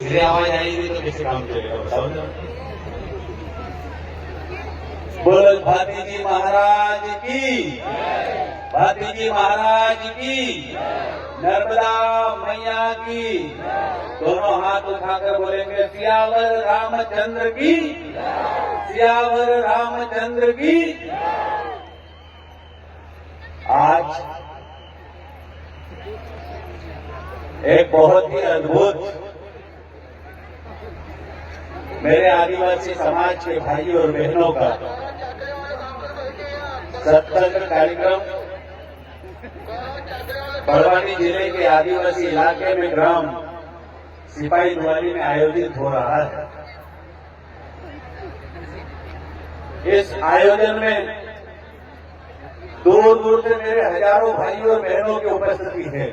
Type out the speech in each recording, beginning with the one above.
धीरे आवाज आएगी तो कैसे काम चलेगा बताओ ना। बोलो भाती जी महाराज की, भाती जी महाराज की, नर्मदा मैया की। दोनों हाथ उठाकर बोलेंगे सियावर रामचंद्र की, सियावर रामचंद्र की। आज एक बहुत ही अद्भुत मेरे आदिवासी समाज के भाई और बहनों का सत्संग कार्यक्रम बड़वानी जिले के आदिवासी इलाके में ग्राम सिपाही द्वारी में आयोजित हो रहा है। इस आयोजन में दूर दूर से मेरे हजारों भाई और बहनों की उपस्थिति है।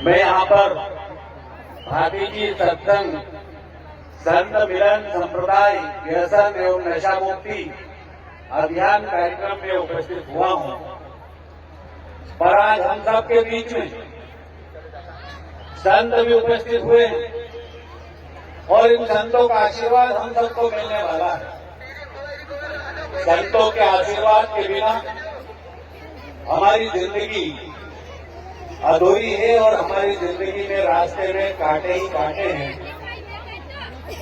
मैं यहाँ पर भाती जी सत्संग संत मिलन संप्रदाय व्यसन एवं नशा मुक्ति अभियान कार्यक्रम में उपस्थित हुआ हूँ। पर आज हम सबके बीच में संत भी उपस्थित हुए और इन संतों का आशीर्वाद हम सबको मिलने वाला है। संतों के आशीर्वाद के बिना हमारी जिंदगी अधूरी है और हमारी जिंदगी में रास्ते में कांटे ही कांटे हैं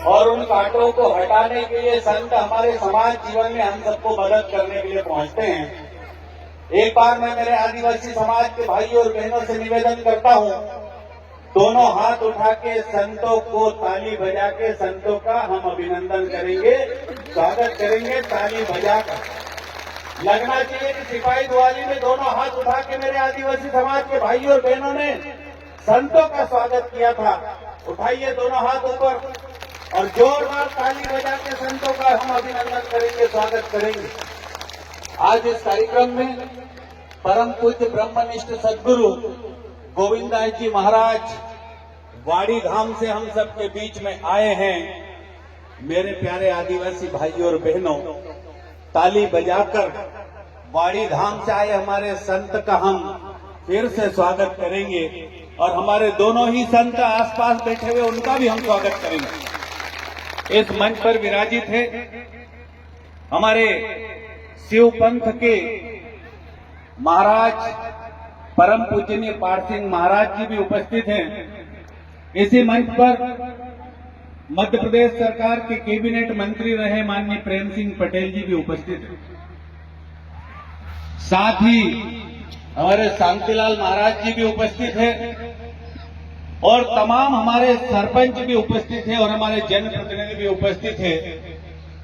और उन कांटों को हटाने के लिए संत हमारे समाज जीवन में हम सबको मदद करने के लिए पहुंचते हैं। एक बार मैं मेरे आदिवासी समाज के भाई और बहनों से निवेदन करता हूं, दोनों हाथ उठा के संतों को ताली बजा के संतों का हम अभिनंदन करेंगे, स्वागत करेंगे ताली बजाकर। लगना चाहिए कि सिपाही द्वारी में दोनों हाथ उठा के मेरे आदिवासी समाज के भाई और बहनों ने संतों का स्वागत किया था। उठाइए दोनों हाथ ऊपर और जोरदार ताली बजा के संतों का हम अभिनंदन करेंगे, स्वागत करेंगे। आज इस कार्यक्रम में परम पूज्य ब्रह्मनिष्ठ सद्गुरु गोविंदास जी महाराज वाड़ी धाम से हम सबके बीच में आए हैं। मेरे प्यारे आदिवासी भाई और बहनों, ताली बजाकर वाड़ी धाम से आए हमारे संत का हम फिर से स्वागत करेंगे और हमारे दोनों ही संत आसपास बैठे हुए उनका भी हम स्वागत करेंगे। इस मंच पर विराजित है हमारे शिव पंथ के महाराज परम पूजनीय पारसिंह महाराज जी भी उपस्थित हैं। इसी मंच पर मध्य प्रदेश सरकार के कैबिनेट मंत्री रहे माननीय प्रेम सिंह पटेल जी भी उपस्थित हैं। साथ ही हमारे शांतिलाल महाराज जी भी उपस्थित हैं और तमाम हमारे सरपंच भी उपस्थित हैं और हमारे जनप्रतिनिधि भी उपस्थित हैं।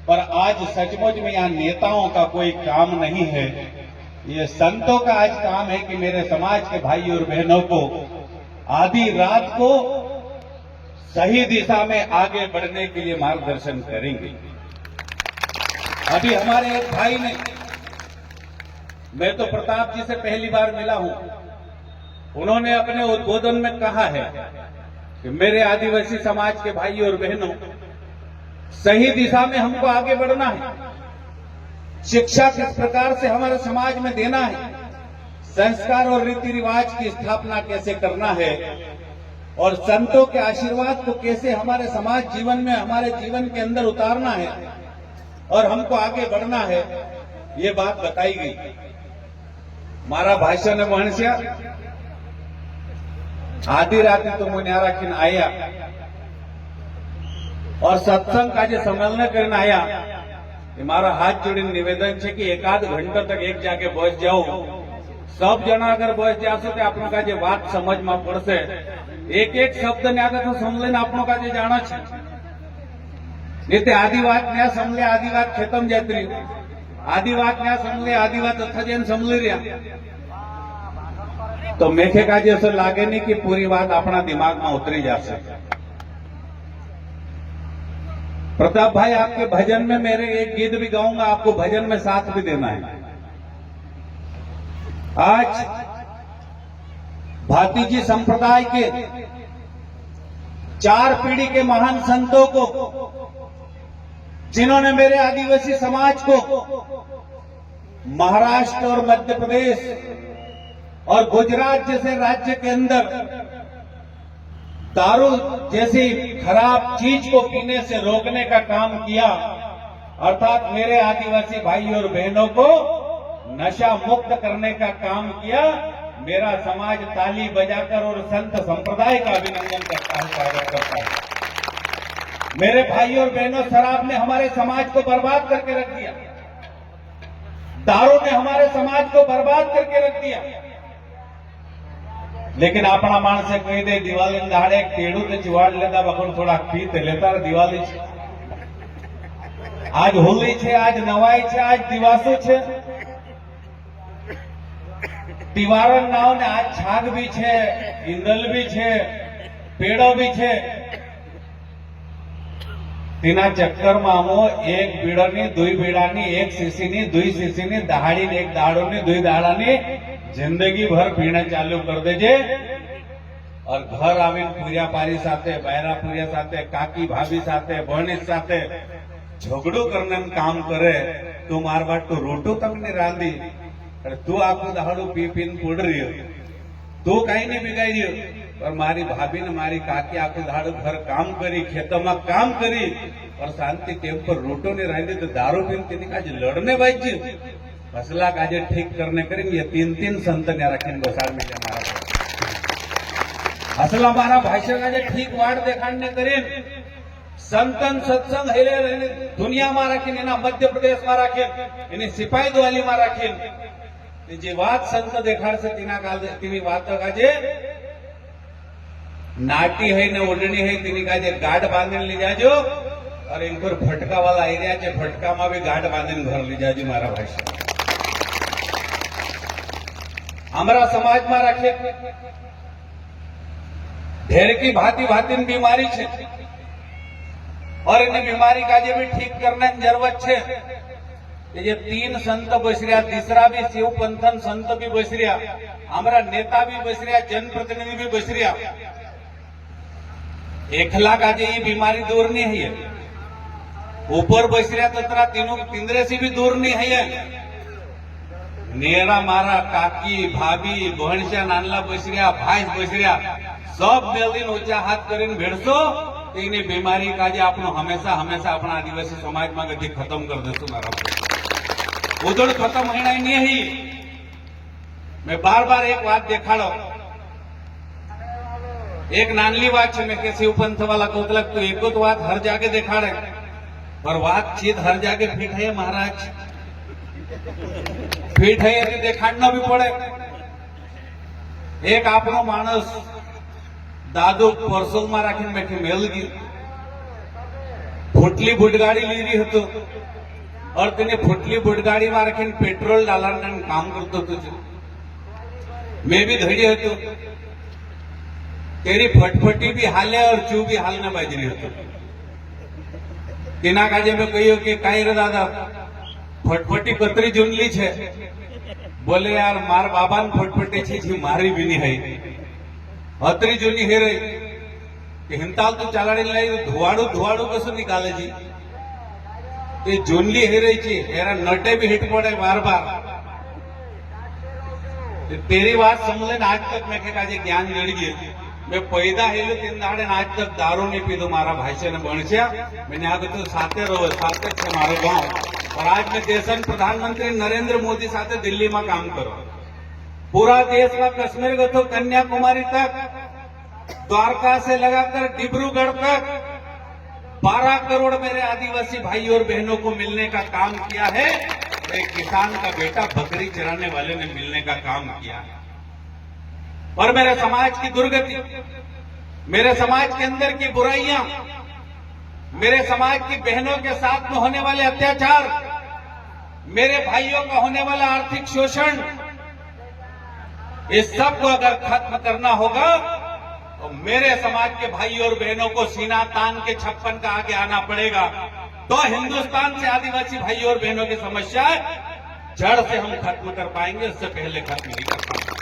पर आज सचमुच में यहाँ नेताओं का कोई काम नहीं है, ये संतों का आज काम है कि मेरे समाज के भाई और बहनों को आधी रात को सही दिशा में आगे बढ़ने के लिए मार्गदर्शन करेंगे। अभी हमारे एक भाई ने, मैं तो प्रताप जी से पहली बार मिला हूं, उन्होंने अपने उद्बोधन में कहा है कि मेरे आदिवासी समाज के भाई और बहनों, सही दिशा में हमको आगे बढ़ना है। शिक्षा किस प्रकार से हमारे समाज में देना है, संस्कार और रीति रिवाज की स्थापना कैसे करना है और संतों के आशीर्वाद को कैसे हमारे समाज जीवन में, हमारे जीवन के अंदर उतारना है और हमको आगे बढ़ना है, ये बात बताई गई। मारा भाषण वणस्या आधी रात तो मुन्यारा खिन आया और सत्संग का जो सम्मेलन करने आया, मारा हाथ जोड़ीने निवेदन है कि एकाध घंटा तक एक जाके बस जाओ, सब जना अगर बस जाशो तो आपनो का जो बात समझ में पड़से, एक एक शब्द ने आगे तो समझे आपनो का जो जाना है, नहीं तो आधी बात न्या समझे, आधी बात खत्म जाती रही, आधी बात न्या समझे, आधी बात अथा जैन समझ रहा, तो मेखे का जैसे लागे नहीं कि पूरी बात अपना दिमाग में उतरी जा सके। प्रताप भाई, आपके भजन में मेरे एक गीत भी गाऊंगा, आपको भजन में साथ भी देना है। आज भाती जी संप्रदाय के 4 पीढ़ी के महान संतों को, जिन्होंने मेरे आदिवासी समाज को महाराष्ट्र और मध्य प्रदेश और गुजरात जैसे राज्य के अंदर दारू जैसी खराब चीज को पीने से रोकने का काम किया, अर्थात मेरे आदिवासी भाई और बहनों को नशा मुक्त करने का काम किया। मेरा समाज ताली बजाकर और संत संप्रदाय का अभिनंदन करता है, स्वागत करता है। मेरे भाई और बहनों, शराब ने हमारे समाज को बर्बाद करके रख दिया, दारू ने हमारे समाज को बर्बाद करके रख दिया। लेकिन अपना माणसे कही दे दिवाली दाड़े खेडूत चिवाड़ लेता बकड़ थोड़ा पीते लेता दिवाली आज होली है, आज नवाई है, आज दिवासो है, तिवारन नाव ने आज छाग भी है, इंदल भी है, पेड़ो भी है। तीना चक्कर में अमो एक बीड़नी दुई बीड़ानी एक सीसीनी दुई सीसीनी दहाड़ी एक दाड़ोनी दुई दाड़ानी जिंदगी भर पीना चालू कर देजे और घर आवीने पूरिया पारी साथे बहरा पूरिया साथे काकी भाभी साथे बहनी साथे झगड़ो करने काम करे। तू मार बात तो रोटो तमने रांधी अरे तू आखो दहाड़ो पी पीन पुड़ रही हो, तू कहीं नहीं बिगाई रही हो। और मारी भाभी ने मारी काकी आखो दहाड़ो घर काम करी, खेतों में काम करी और शांति टेम पर रोटो ने रांधी तो दारू पीन तेनी काज लड़ने बाजी फसला काजे ठीक करने करेंगे। तीन संत ने रखें गोसाड़ में हमारा असला मारा भाषण काजे ठीक वाट देखाड़ने करें। संतन सत्संग हेले रहने दुनिया में राखीने एना मध्य प्रदेश में राखीने एनी सिपाही द्वाली में राखीने जे बात संत देखाड़शे तेना काजे तेनी वातो काजे नाटी है ने ओढ़नी है तेनी काजे गाढ़ बांधीने ली जाजो और इनकोर फटका वाला आई रहा है, फटका में भी गाढ़ बांधीने घर ली जाजो। मारा भाषण हमारा समाज में राखे ढेर की भांति भांति बीमारी है और इन बीमारी का जे भी ठीक करने की जरूरत है। ये तीन संत बस रहा, तीसरा भी शिव पंथन संत भी बस रहा, हमारा नेता भी बस रहा, जनप्रतिनिधि भी बस रहा। एकला का जे ये बीमारी दूर नहीं है, ऊपर बस रहा तो तेरा तीनों पिंजरे से भी दूर नहीं है। नेरा मारा काकी भाभी बहनशा नानला बस रहा, भाई बस रहा, सब मेल ऊंचा हाथ कर भेड़सो तेनी बीमारी का जे आपनो हमेशा हमेशा अपना आदिवासी समाज में गति खत्म कर देसो। मारा उधड़ खत्म होना ही नहीं। मैं बार बार एक बात देखाड़ो, एक नानली बात है मैं के शिव पंथ वाला कोतलक तो एक तो बात हर जाके देखाड़े पर बातचीत हर जाके फिट है महाराज, फिट है यदि देखाड़ना भी पड़े। एक आपनो मानस दादो परसों में राखी बैठे मेल गई फुटली बुटगाड़ी ली रही हतो और तेने फुटली बुटगाड़ी में राखी पेट्रोल डालने काम करतो तुझे मैं भी धड़ी हतो तेरी फटफटी भी हाले और चू भी हालने बाजरी हतो। तेना काजे में कहियो कि काई रे दादा फटफटी कतरी जुनली छे, बोले यार मार बाबा ने फटफटी छे जी मारी भी नहीं है अतरी जूनी हे रही कि हिंताल तो चालाड़ी लाई धुआड़ू धुआड़ू कसो निकाले जी ये जूनली हे रही थी हेरा नटे भी हिट पड़े बार बार। तेरी बात समझे आज तक मैं का ज्ञान जड़ गए। मैं पैदा हेलो तीन दाड़े आज तक दारू नहीं पीधो मारा भाई ने बणस्या मैंने आगे तो साथे रहो साथे छे मारो गांव और आज मैं देशन प्रधानमंत्री नरेंद्र मोदी साथे दिल्ली में काम करो। पूरा देश का कश्मीर गो कन्याकुमारी तक, द्वारका से लगाकर डिब्रूगढ़ तक 12 करोड़ मेरे आदिवासी भाई और बहनों को मिलने का काम किया है। एक किसान का बेटा बकरी चराने वाले ने मिलने का काम किया है। और मेरे समाज की दुर्गति, मेरे समाज के अंदर की बुराइयां, मेरे समाज की बहनों के साथ में होने वाले अत्याचार, मेरे भाइयों का होने वाला आर्थिक शोषण, इस सब को अगर खत्म करना होगा तो मेरे समाज के भाई और बहनों को सीना तान के 56 का आगे आना पड़ेगा। तो हिंदुस्तान से आदिवासी भाई और बहनों की समस्या जड़ से हम खत्म कर पाएंगे, उससे पहले खत्म नहीं कर पाएंगे।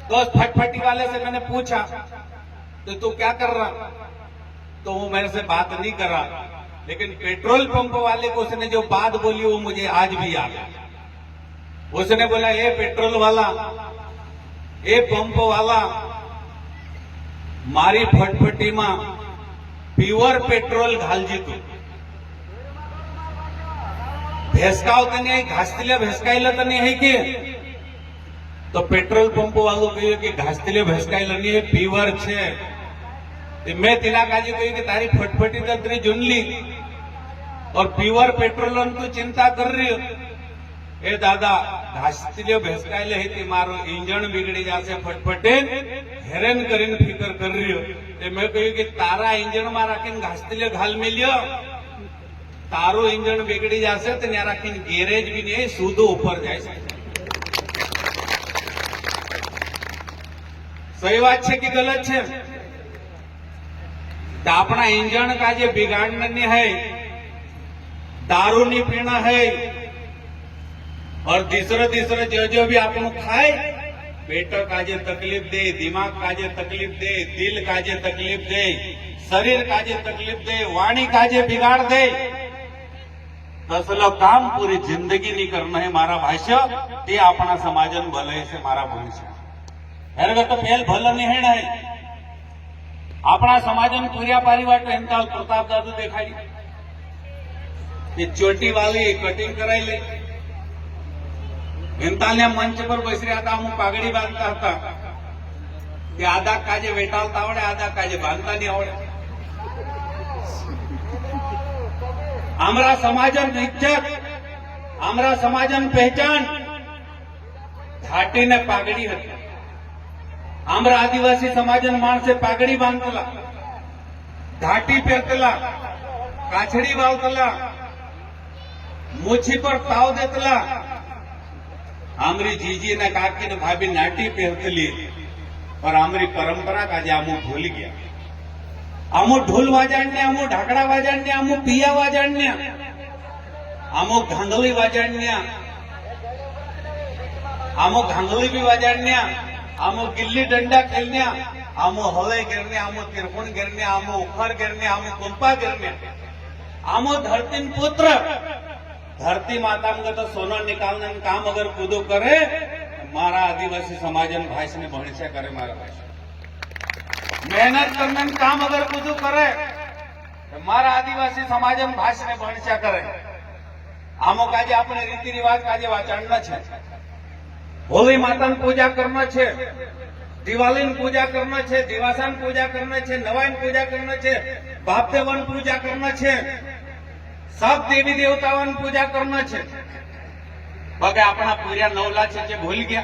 तो उस फटफटी वाले से मैंने पूछा तो तू क्या कर रहा, तो वो मेरे से बात नहीं कर रहा, लेकिन पेट्रोल पंप वाले को उसने जो बात बोली वो मुझे आज भी याद है। उसने बोला ए पेट्रोल वाला, ए पंप वाला, मारी फटफटीમાં प्युअर पेट्रोल घालजी तू भेसकाव तने है घासतीले भेसकायला तने है के तो पेट्रोल पंप वालों कहियो कि घासतीले भेसकायला नहीं है प्युअर छे ते मैं तिला काजी कही कि तारी फटफटी तंत्री जुनली और प्युअर पेट्रोल तू चिंता कर रही हो ए दादा घासतीले भेसकायले है ती मारो इंजन बिगड़ी जासे फटफटे हेरान करीने फिकर कर रही हो ते मैं कही कि तारा इंजन में राखीने घासतीले घाल मेल्यो तारो इंजन बिगड़ी जासे तो न्या राखीने गैरेज भी नहीं सूदो ऊपर जाए सही बात है कि गलत है तो अपना इंजन का जो बिगाड़ने नहीं है दारू नहीं पीना है और तीसरा जो भी आप खाए पेट का जो तकलीफ दे दिमाग का जो तकलीफ दे दिल का जो तकलीफ दे शरीर का जो तकलीफ दे वाणी का जो बिगाड़ दे तसलं काम पूरी जिंदगी नहीं करना है मारा भाष्य ते अपना समाजन भले से मारा भविष्य हेरग तो फेल भलं नहीं है अपना समाजन पूरिया पारिवाट हेमताल प्रताप दादू देखाड़ी ये चोटी वाली कटिंग कराई ले हेमताल मंच पर बस रहा था हम पागड़ी बांधता था कि आधा काजे वेटालता आवड़े आधा काजे बांधता नहीं आवड़े आमरा समाजन इज्जत आमरा समाजन पहचान घाटी ने पागड़ी हती आमरा आदिवासी समाजन माणसे पागड़ी बांधतला घाटी पेरतला काछड़ी बाळतला मुछी पर ताव देतला आमरी जीजी ने काकी ने भाभी नाटी पेरतली और आमरी परंपरा का जे आमू भूल गया आमो ढोल वाजाडने आमो ढाकड़ा वाजाडने आमो पिया वाजाडने आमो घांगली वाजाडने आमो घांगली भी वाजाडने आमो गिल्ली डंडा खेलने आमो हलई गिरने आमो तिरफुण गिरने आमो उखर गिरने आमो कुंपा गिरने आमो धरती पुत्र धरती माता में तो सोना निकालने काम अगर कूदो करे मारा आदिवासी समाजन भाई ने भणिष्या करे मारा भाई मेहनत करने काम अगर कुछ करे तो मारा आदिवासी समाजन भाष ने भणिष्या करे आमो काजे अपने रीति रिवाज काजे वाचाड़ना छे होली माता पूजा करना छे दिवाली पूजा करना छे दिवासन पूजा करना छे नवाइन पूजा करना छे बाप देवन पूजा करना छे सब देवी देवताओं पूजा करना छे बगे अपना पूरा नवला छे जे भूल गया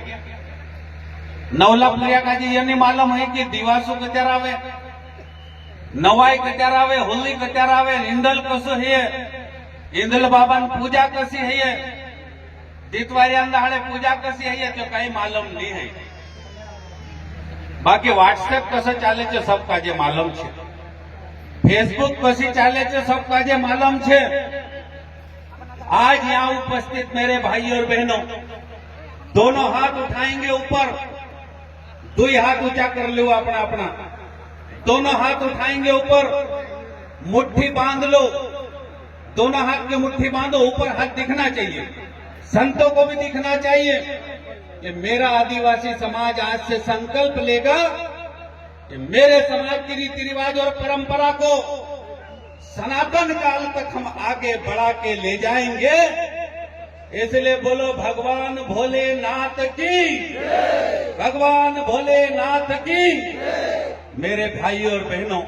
नवला पूरा का जी ये नहीं मालूम है कि दिवासो कत्यार आवे नवाई कत्यार आवे होली कत्यार आवे इंदल कसो है इंदल बाबा पूजा कसी है दितवारी अंदाड़े पूजा कसी है तो कहीं मालूम नहीं है बाकी व्हाट्सएप कसं चाले छे सब काजे मालूम छे फेसबुक कसी चाले छे सब काजे मालूम छे आज यहाँ उपस्थित मेरे भाई और बहनों दोनों हाथ उठाएंगे ऊपर दो हाथ ऊंचा कर लो अपना अपना दोनों हाथ उठाएंगे ऊपर मुट्ठी बांध लो दोनों हाथ की मुट्ठी बांधो ऊपर हाथ दिखना चाहिए संतों को भी दिखना चाहिए कि मेरा आदिवासी समाज आज से संकल्प लेगा कि मेरे समाज की रीति रिवाज और परंपरा को सनातन काल तक हम आगे बढ़ा के ले जाएंगे इसलिए बोलो भगवान भोलेनाथ की भगवान भोलेनाथ की मेरे भाई और बहनों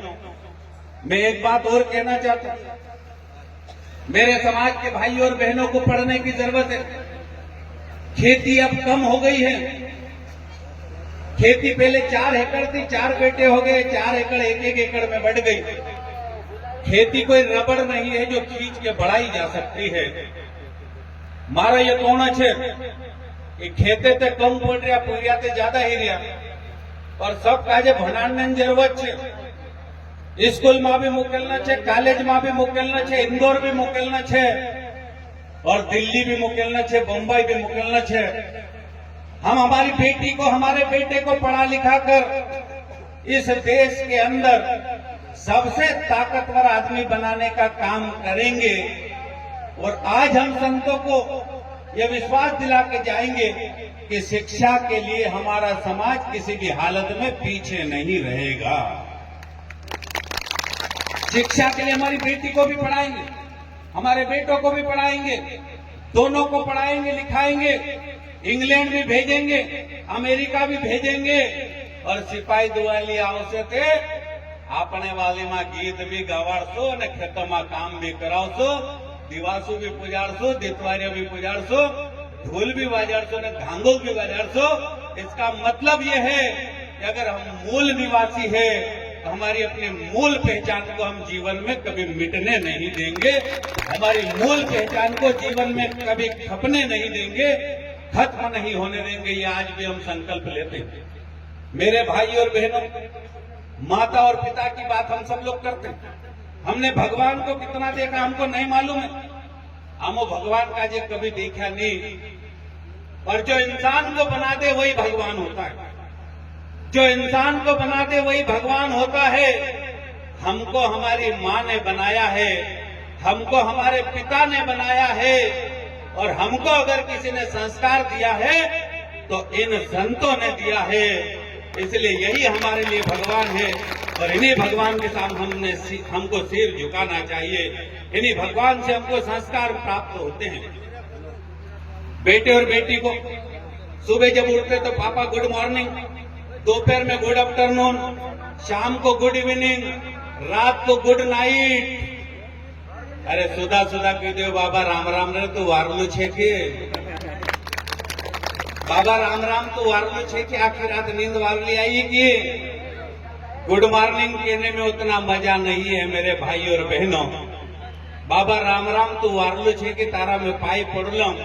मैं एक बात और कहना चाहता हूं मेरे समाज के भाई और बहनों को पढ़ने की जरूरत है खेती अब कम हो गई है खेती पहले 4 एकड़ थी 4 बेटे हो गए 4 एकड़ 1-1 एकड़ में बढ़ गई खेती कोई रबड़ नहीं है जो खींच के बढ़ाई जा सकती है मारा ये कोण है कि खेते ते कम पड़ रहा पूरिया ते ज्यादा ही रहा और सब काजे भणाड़ने जरूरत है स्कूल में भी मोकलना है कॉलेज में भी मोकलना है इंदौर भी मोकलना है और दिल्ली भी मोकलना है बम्बई भी मोकलना है हम हमारी बेटी को हमारे बेटे को पढ़ा लिखा कर इस देश के अंदर सबसे ताकतवर आदमी बनाने का काम करेंगे और आज हम संतों को यह विश्वास दिला के जाएंगे कि शिक्षा के लिए हमारा समाज किसी भी हालत में पीछे नहीं रहेगा। शिक्षा के लिए हमारी बेटी को भी पढ़ाएंगे, हमारे बेटों को भी पढ़ाएंगे, दोनों को पढ़ाएंगे लिखाएंगे, इंग्लैंड भी भेजेंगे, अमेरिका भी भेजेंगे। और सिपाही दुआली आवश्यक है आपने वाले में गीत भी गवाड़शो और खेतों में काम भी करावशो, दिवासु भी पुजाड़शो, दितवारिया भी पुजाड़शो, ढोल भी बजाड़शो ने घांगोल भी बजाड़शो। इसका मतलब यह है कि अगर हम मूल निवासी है तो हमारी अपनी मूल पहचान को हम जीवन में कभी मिटने नहीं देंगे, हमारी मूल पहचान को जीवन में कभी खपने नहीं देंगे, खत्म नहीं होने देंगे। ये आज भी हम संकल्प लेते हैं। मेरे भाई और बहनों, माता और पिता की बात हम सब लोग करते हैं। हमने भगवान को कितना देखा हमको नहीं मालूम है, हमो भगवान का जे कभी देखा नहीं। और जो इंसान को बना दे वही भगवान होता है, जो इंसान को बना दे वही भगवान होता है। हमको हमारी माँ ने बनाया है, हमको हमारे पिता ने बनाया है, और हमको अगर किसी ने संस्कार दिया है तो इन संतों ने दिया है। इसलिए यही हमारे लिए भगवान है और इन्हीं भगवान के सामने हमको सिर झुकाना चाहिए। इन्हीं भगवान से हमको संस्कार प्राप्त होते हैं। बेटे और बेटी को सुबह जब उठते तो पापा गुड मॉर्निंग, दोपहर में गुड आफ्टरनून, शाम को गुड इवनिंग, रात को गुड नाइट। अरे सुधा सुधा कही दो बाबा राम राम रे तू वारलू छे के, बाबा राम राम तू वारलू छे के, आखिर रात नींद वारली आई कि। गुड मॉर्निंग कहने में उतना मजा नहीं है मेरे भाई और बहनों। बाबा राम राम तू वारलू छे के तारा में पाई पड़लम,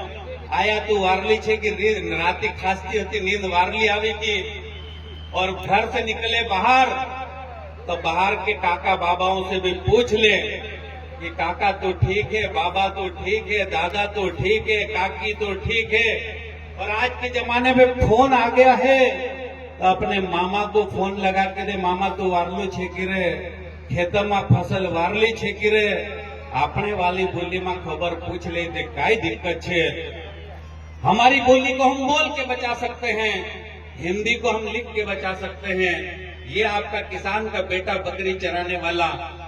आया तू वारली छे कि राती खासती होती नींद वारली आवी की। और घर से निकले बाहर तो बाहर के काका बाबाओं से भी पूछ ले कि काका तो ठीक है, बाबा तो ठीक है, दादा तो ठीक है, काकी तो ठीक है। और आज के जमाने में फोन आ गया है तो अपने मामा को फोन लगा के दे, मामा तो वारलू छेकी रे, खेत में फसल वारली छेकी रे। अपने वाली बोली में खबर पूछ ले दे काई दिक्कत है। हमारी बोली को हम बोल के बचा सकते हैं, हिंदी को हम लिख के बचा सकते हैं। ये आपका किसान का बेटा बकरी चराने वाला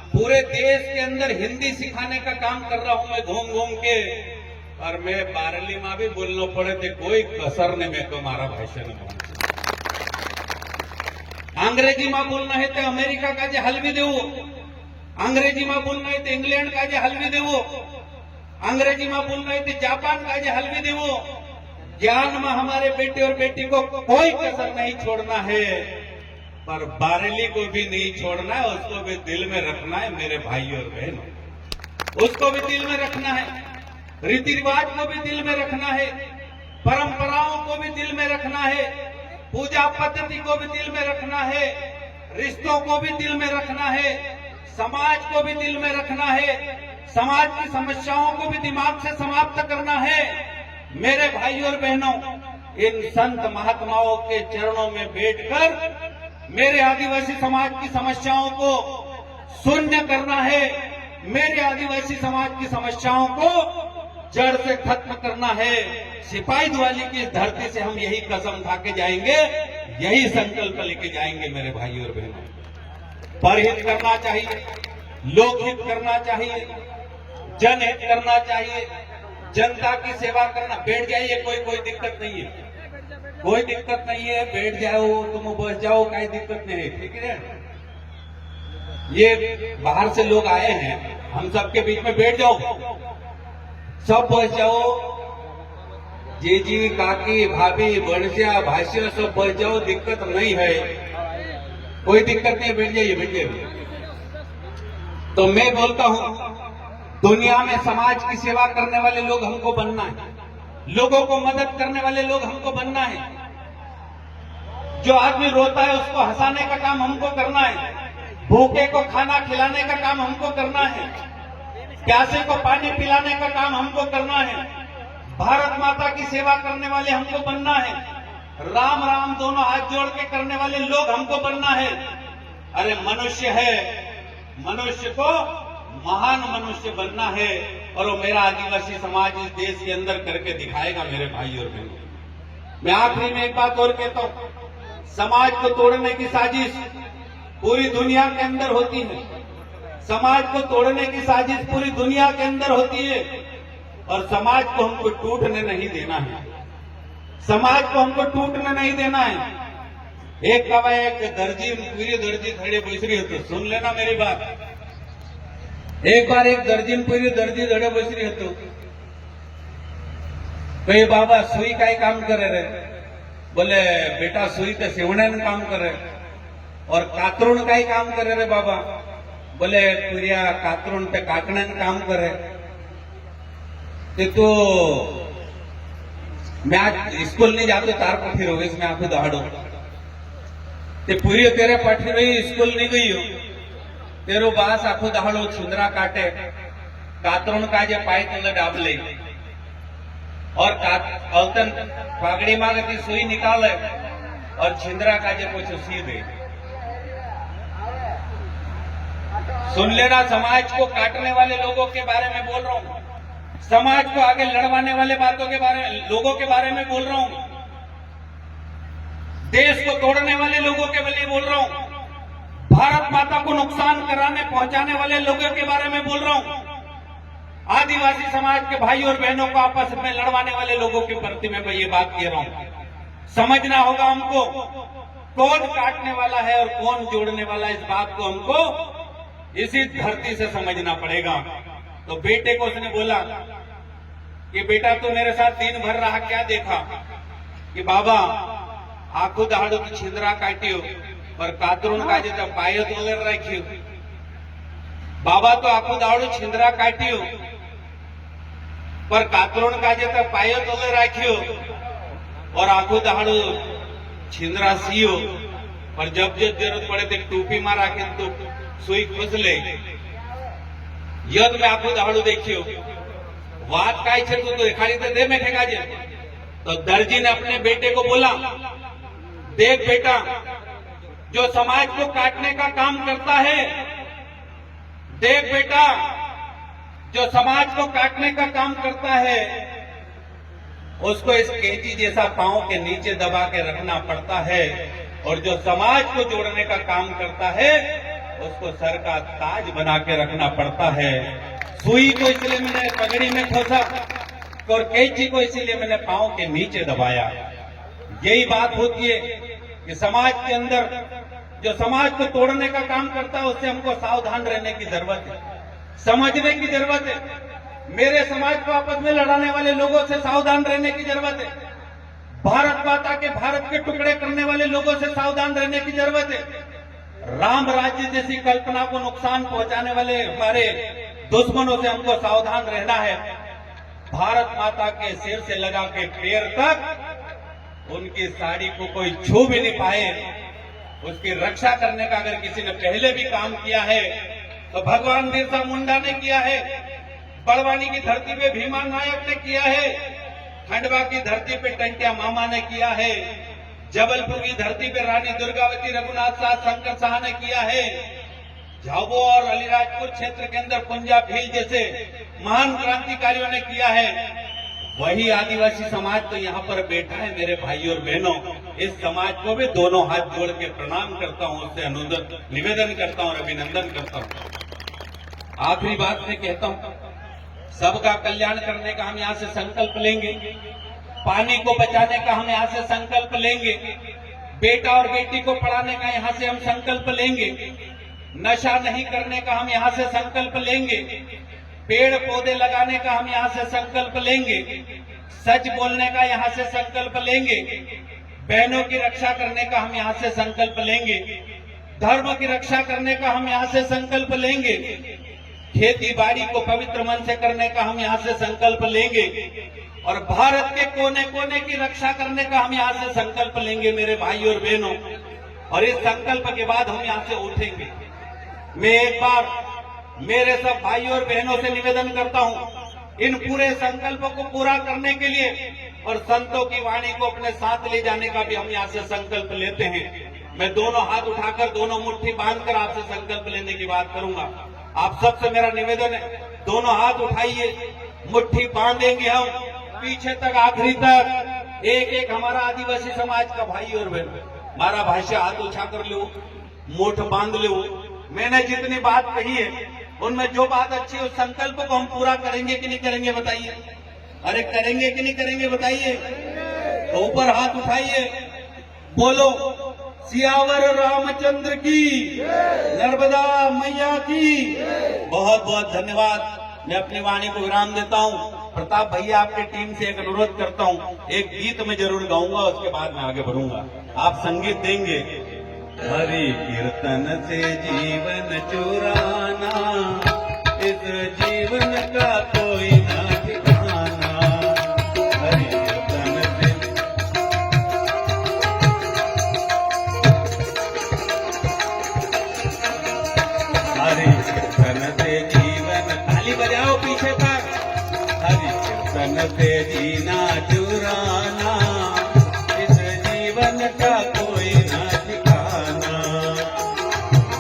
पूरे देश के अंदर हिंदी सिखाने का काम कर रहा हूं मैं घूम घूम के। और मैं बारली माँ भी बोलना पड़े थे कोई कसर ने मेरे को मारा भाषण में। अंग्रेजी में बोलना है तो अमेरिका का जे हलवी देवो, अंग्रेजी में बोलना है तो इंग्लैंड का जे हलवी देवो, अंग्रेजी में बोलना है तो जापान का जे हलवी देवो। ज्ञान में हमारे बेटे और बेटी को कोई कसर नहीं छोड़ना है, पर बारेली को भी नहीं छोड़ना है, उसको भी दिल में रखना है मेरे भाई और बहनों। उसको भी दिल में रखना है, रीति रिवाज को भी दिल में रखना है, परंपराओं को भी दिल में रखना है, पूजा पद्धति को भी दिल में रखना है, रिश्तों को भी दिल में रखना है, समाज को भी दिल में रखना है, समाज की समस्याओं को भी दिमाग से समाप्त करना है। मेरे भाई और बहनों, इन संत महात्माओं के चरणों में बैठकर मेरे आदिवासी समाज की समस्याओं को शून्य करना है, मेरे आदिवासी समाज की समस्याओं को जड़ से खत्म करना है। सिपाही दुआली की इस धरती से हम यही कसम खा के जाएंगे, यही संकल्प लेके जाएंगे मेरे भाई और बहनों। परहित करना चाहिए, लोकहित करना चाहिए, जनहित करना चाहिए, जनता की सेवा करना। बैठ जाइए, कोई दिक्कत नहीं है, कोई दिक्कत नहीं है, बैठ जाओ, तुम बस जाओ, कोई दिक्कत नहीं है, ठीक है। ये बाहर से लोग आए हैं, हम सबके बीच में बैठ जाओ, सब बस जाओ, जीजी काकी भाभी बड़सिया भाषिया सब बस जाओ, दिक्कत नहीं है, कोई दिक्कत नहीं, बैठ जाइए, बैठ जाइए। तो मैं बोलता हूं, दुनिया में समाज की सेवा करने वाले लोग हमको बनना है, लोगों को मदद करने वाले लोग हमको बनना है। जो आदमी रोता है उसको हंसाने का काम हमको करना है, भूखे को खाना खिलाने का काम हमको करना है, प्यासे को पानी पिलाने का काम हमको करना है, भारत माता की सेवा करने वाले हमको बनना है, राम राम दोनों हाथ जोड़ के करने वाले लोग हमको बनना है। अरे मनुष्य है, मनुष्य को महान मनुष्य बनना है, और वो मेरा आदिवासी समाज इस देश के अंदर करके दिखाएगा मेरे भाई और बहनों। मैं आखिरी में एक बात और कहता हूं, समाज को तोड़ने की साजिश पूरी दुनिया के अंदर होती है। समाज को तोड़ने की साजिश पूरी दुनिया के अंदर होती है और समाज को हमको टूटने नहीं देना है। समाज को हमको टूटने नहीं देना है। एक कवा एक दर्जी पूरी दर्जी धड़े बैसरी होतो, सुन लेना मेरी बात। एक बार एक दर्जी पूरी दर्जी धड़े बैसरी होतो, कहे बाबा सुई काय काम करे रे? बोले बेटा सुई तो सेवण्यानं काम करे। और कातरून काय काम करे रे बाबा? बोले पुरिया कातरून पे काकण्यानं काम करे। तो मैं आज स्कूल नहीं जातो तार पठी रोवेश में आंखों दहाड़ो ते पूरी तेरे पठी रही स्कूल नहीं गई हो तेरो बास आंखों दहाड़ो छुंदरा काटे कातरून काजे पाए तले डाब ले और औतन पागड़ी मांगती सुई निकाले और छिंदरा काजे कुछ सी दे। सुन लेना, समाज को काटने वाले लोगों के बारे में बोल रहा हूं, समाज को आगे लड़वाने वाले बातों के बारे में लोगों के बारे में बोल रहा हूं, देश को तोड़ने वाले लोगों के लिए बोल रहा हूं, भारत माता को नुकसान कराने पहुंचाने वाले लोगों के बारे में बोल रहा हूं, आदिवासी समाज के भाई और बहनों को आपस में लड़वाने वाले लोगों के प्रति मैं ये बात कह रहा हूं। समझना होगा हमको कौन काटने वाला है और कौन जोड़ने वाला है, इस बात को हमको इसी धरती से समझना पड़ेगा। तो बेटे को उसने बोला कि बेटा तू मेरे साथ दिन भर रहा, क्या देखा? कि बाबा आंखों दहाड़ो की छिंदरा काटियो और कातरून काजे तो पायत वगैरह रखियो। बाबा तो आंखों दहाड़ो छिंदरा काटियो पर कातरून काजे तो पायत वगैरह रखियो और आंखों दहाड़ो छिंदरा सीयो और जब जब जरूरत पड़े तो टोपी मार राखे तो सुई खुश ले। यद में आंखों दहाड़ो देखियो बात काय छे तू तो दिखाई तो दे में ठेका जे। तो दर्जी ने अपने बेटे को बोला, देख बेटा, जो समाज को काटने का काम करता है, देख बेटा, जो समाज को काटने का काम करता है उसको इस कैंची जैसा पांव के नीचे दबा के रखना पड़ता है और जो समाज को जोड़ने का काम करता है उसको सर का ताज बना के रखना पड़ता है। सुई को इसलिए मैंने पगड़ी में खोसा और कैंची को इसीलिए मैंने पांव के नीचे दबाया। यही बात होती है कि समाज के अंदर जो समाज को तोड़ने का काम करता है उससे हमको सावधान रहने की जरूरत है, समझने की जरूरत है। मेरे समाज को आपस में लड़ाने वाले लोगों से सावधान रहने की जरूरत है। भारत माता के भारत के टुकड़े करने वाले लोगों से सावधान रहने की जरूरत है। राम राज्य जैसी कल्पना को नुकसान पहुंचाने वाले हमारे दुश्मनों से हमको सावधान रहना है। भारत माता के सिर से लगा के पैर तक उनकी साड़ी को कोई छू भी नहीं पाए, उसकी रक्षा करने का अगर किसी ने पहले भी काम किया है तो भगवान बिरसा मुंडा ने किया है, बड़वानी की धरती पे भीमा नायक ने किया है, खंडवा की धरती पे टंटिया मामा ने किया है, जबलपुर की धरती पे रानी दुर्गावती रघुनाथ साह शंकर शाह ने किया है, झाबुआ और अलीराजपुर क्षेत्र के अंदर पुंजा भील जैसे महान क्रांतिकारियों ने किया है। वही आदिवासी समाज तो यहाँ पर बैठा है मेरे भाई और बहनों। इस समाज को भी दोनों हाथ जोड़ के प्रणाम करता हूँ, उससे अनुरोध निवेदन करता हूँ और अभिनंदन करता हूँ। आखिरी बात में कहता हूँ, सबका कल्याण करने का हम यहाँ से संकल्प लेंगे, पानी को बचाने का हम यहाँ से संकल्प लेंगे, बेटा और बेटी को पढ़ाने का यहाँ से हम संकल्प लेंगे, नशा नहीं करने का हम यहाँ से संकल्प लेंगे, पेड़ पौधे लगाने का हम यहाँ से संकल्प लेंगे, सच बोलने का यहाँ से संकल्प लेंगे, बहनों की रक्षा करने का हम यहाँ से संकल्प लेंगे, धर्म की रक्षा करने का हम यहाँ से संकल्प लेंगे, खेती बाड़ी को पवित्र मन से करने का हम यहाँ से संकल्प लेंगे और भारत के कोने कोने की रक्षा करने का हम यहाँ से संकल्प लेंगे मेरे भाई और बहनों। और इस संकल्प के बाद हम यहाँ से उठेंगे। मैं एक बार मेरे सब भाई और बहनों से निवेदन करता हूँ, इन पूरे संकल्पों को पूरा करने के लिए और संतों की वाणी को अपने साथ ले जाने का भी हम यहाँ से संकल्प लेते हैं। मैं दोनों हाथ उठाकर दोनों मुट्ठी बांधकर आपसे संकल्प लेने की बात करूंगा। आप सबसे मेरा निवेदन है, दोनों हाथ उठाइए, मुट्ठी बांधेंगे हम पीछे तक आखिरी तक। एक एक हमारा आदिवासी समाज का भाई और बहन मारा भाषा हाथ उठा कर लो, मुठ बांध लो। मैंने जितनी बात कही है उनमें जो बात अच्छी है उस संकल्प को हम पूरा करेंगे कि नहीं करेंगे बताइए? अरे करेंगे कि नहीं करेंगे बताइए? तो ऊपर हाथ उठाइए, बोलो सियावर रामचंद्र की, नर्मदा मैया की। बहुत बहुत धन्यवाद। मैं अपनी वाणी को विराम देता हूँ। प्रताप भैया आपकी टीम से एक अनुरोध करता हूँ, एक गीत मैं जरूर गाऊंगा, उसके बाद मैं आगे बढ़ूंगा। आप संगीत देंगे। हरि कीर्तन से जीवन चुराना, इस जीवन का कोई ना ठिकाना। हरि कीर्तन से हरि कीर्तन से जीवन, ताली बजाओ पीछे तक। हरि कीर्तन से जीना चुराना, इस जीवन का कोई ना ठिकाना।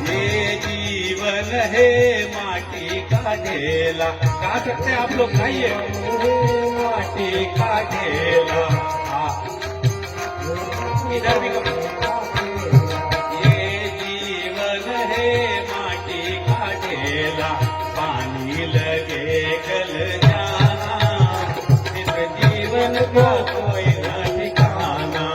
ये जीवन है माटी का ढेला, गा सकते हैं आप लोग, गाइए। माटी का ढेला, इधर भी करो। ये जीवन है माटी का ढेला, पानी लगे गल जाना, इस जीवन का कोई ना ठिकाना।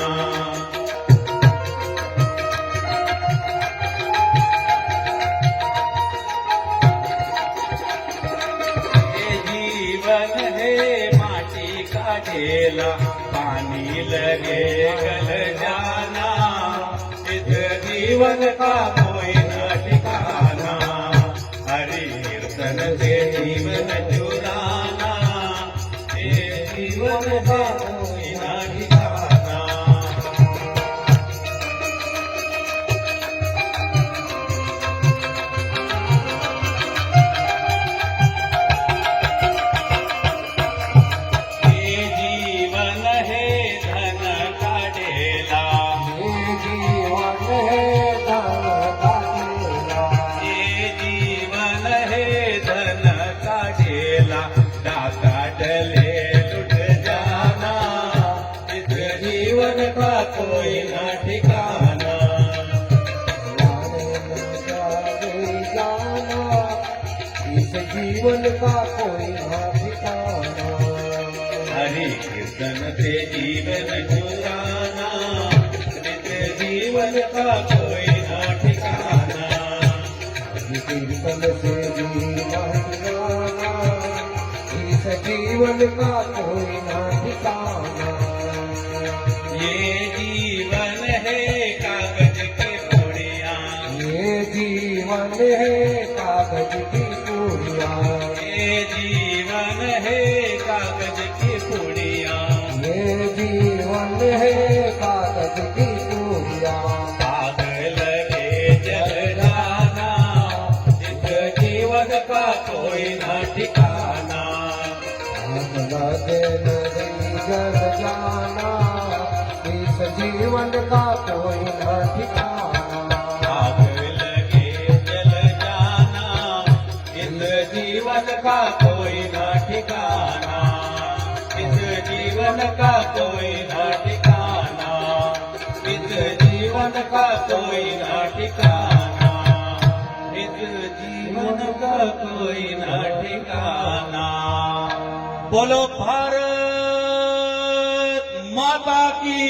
ये जीवन है माटी का ढेला, पानी लगे गल जाना, इस जीवन का कोई न ठिकाना। हरि कीर्तन से जीवन चुराना, ये जीवन का कोई न ठिकाना। ये जीवन है धन का ढेला, ये जीवन है धन का ढेला, ये जीवन है धन का ढेला, दाता डले लुट जाना, इस जीवन का कोई न ठिकाना। जाने न जाने जाना, इस जीवन का कोई न ठिकाना। हरि कीर्तन से जीवन चुराना, इस जीवन का कोई न ठिकाना। कीर्तन से जीवन चुराना, इस जीवन का कोई न ठिकाना। ये जीवन है कागज की पुड़िया, ये जीवन है कागज की पूरिया, ये जीवन है कागज की पुड़िया। ये जीवन है कागज की पूरिया। आग लगे जल जाना, इस जीवन का कोई न ठिकाना। आग लगे नदी जल जाना, इस जीवन का कोई न ठिकाना। आग लगे जल जाना, इस जीवन का कोई न ठिकाना। इस जीवन का कोई न ठिकाना, इस जीवन का कोई न ठिकाना, इस जीवन का कोई न ठिकाना। बोलो भारत माता की।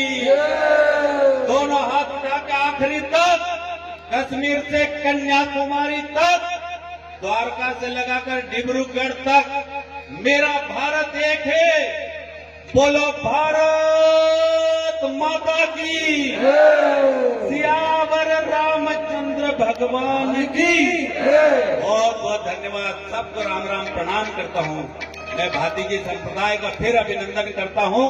दोनों हाथ उठा के आखिरी तक, कश्मीर से कन्याकुमारी तक, द्वारका से लगाकर डिब्रूगढ़ तक, मेरा भारत एक है। बोलो भारत माता की। सियावर रामचंद्र भगवान की। बहुत बहुत धन्यवाद। सबको राम राम प्रणाम करता हूँ। मैं भातीजी संप्रदाय का फिर अभिनंदन करता हूँ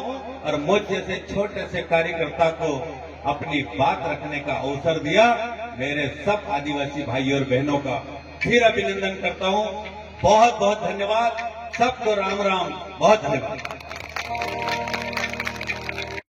और मुझ जैसे छोटे से कार्यकर्ता को अपनी बात रखने का अवसर दिया। मेरे सब आदिवासी भाई और बहनों का फिर अभिनंदन करता हूँ। बहुत बहुत धन्यवाद। सबको राम राम। बहुत धन्यवाद।